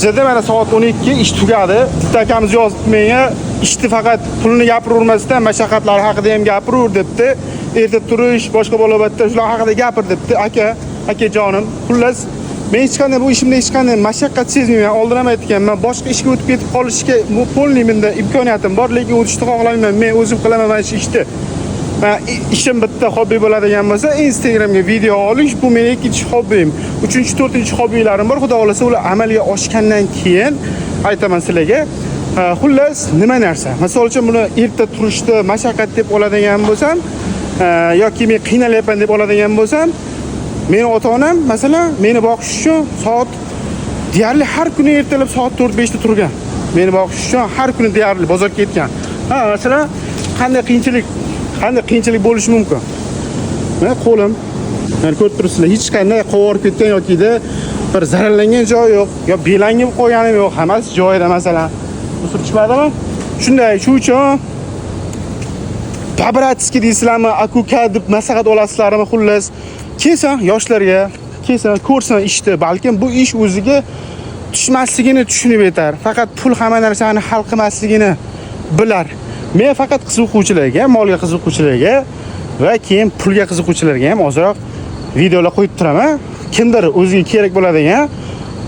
Bizda mana soat 12 ish tugadi. Bitta akamiz yozibdi menga, ishni faqat pulni gapiravermasdan mashaqqatlari haqida ham gapiraver debdi. Erta turish, boshqa balobatlar shular haqida gapir debdi. Akajonim, xullas men hech qanday bu ishimda hech qanday mashaqqat sezmayman. Oldin ham aytganman, boshqa ishga o'tib ketib qolishga polniy menda imkoniyatim bor, lekin o'tishni xohlamayman. Men o'zim qilaman mana shu ishni. İşim bitta hobbi bo'ladigan bo'lsa, Instagramga video olish bu mening ikkinchi hobbim. 3-4 hobbilarim bor. Xudo xolasa ular amalga oshgandan keyin aytaman sizlarga. Xullas, nima narsa? Masalan uchun buni erta turishni mashaqqat deb oladigan bo'lsam, yoki men qiynalyapman deb oladigan bo'lsam, meni ota-onam masalan meni boqish uchun soat deyarli har kuni ertalab soat 4-5 da turgan. Meni boqish uchun har kuni deyarli bozorga ketgan. Masalan, qanday qiyinchilik bo'lishi mumkin. Men qo'lim, mana ko'rib turibsizlar, hech qanday qovorib ketgan yoki-da bir zararlangan joyi yo'q, yo belangib qo'yganim yo'q, hammasi joyida masalan. Surishmadimi? Shunday, shu uchun Pabratski deysizlarmi, akuka deb maslahat olasizlarmi, xullas. Kelsin yoshlarga, kelsin ko'rsin ishni, balkim bu ish o'ziga tushmasligini tushunib yetar. Faqat pul hamma narsani hal qilmasligini bilar. Men faqat qiziquvchilarga, molga qiziquvchilarga va keyin pulga qiziquvchilarga ham ozroq videolar qo'yib turaman. Kimdir o'ziga kerak bo'ladigan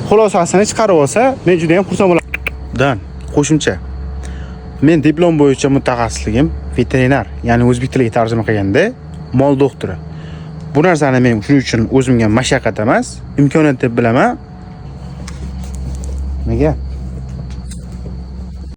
xulosasini chiqarib olsa, men juda ham xursand bo'laman. Qo'shimcha. Men diplom bo'yicha mutaxassisligim veterinar, ya'ni o'zbek tiliga tarjima qilganda mol doktori. Bu narsani men shuning uchun o'zimga mashaqqat emas, imkoniyat deb bilaman. Nega?